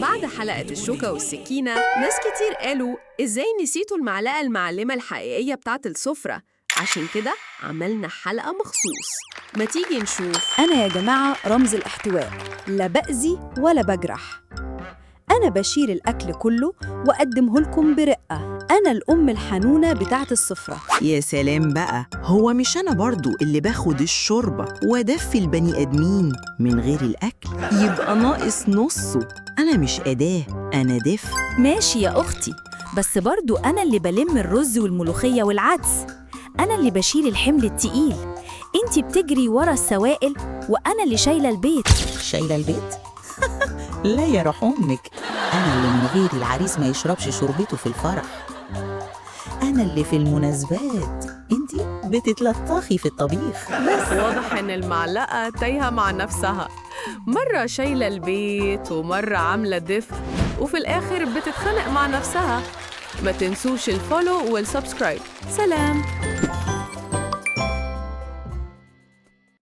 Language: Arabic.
بعد حلقة الشوكة والسكينة، ناس كتير قالوا إزاي نسيتوا المعلقة المعلمة الحقيقية بتاعت السفرة؟ عشان كده عملنا حلقة مخصوص. ما تيجي نشوف. أنا يا جماعة رمز الاحتواء، لا بأذي ولا بجرح. أنا بشيل الأكل كله وأقدمه لكم برقة. أنا الأم الحنونة بتاعت السفرة. يا سلام بقى، هو مش أنا برضو اللي باخد الشوربة وأدفي البني آدمين من غير الأكل؟ يبقى ناقص نصه. أنا مش أداة، أنا دفء. ماشي يا أختي، بس برضو أنا اللي بلم الرز والملوخية والعدس. أنا اللي بشيل الحمل التقيل. أنتي بتجري ورا السوائل وأنا اللي شايلة البيت. شايلة البيت؟ لا يا روح أمك، أنا اللي من غير العريس ما يشربش شربته في الفرح. أنا اللي في المناسبات أنتي بتتلطخي في الطبيخ. واضح إن المعلقة تايهة مع نفسها، مرة شايلة البيت ومرة عاملة دفء، وفي الآخر بتتخانق مع نفسها. ما تنسوش الفولو والسبسكرايب. سلام.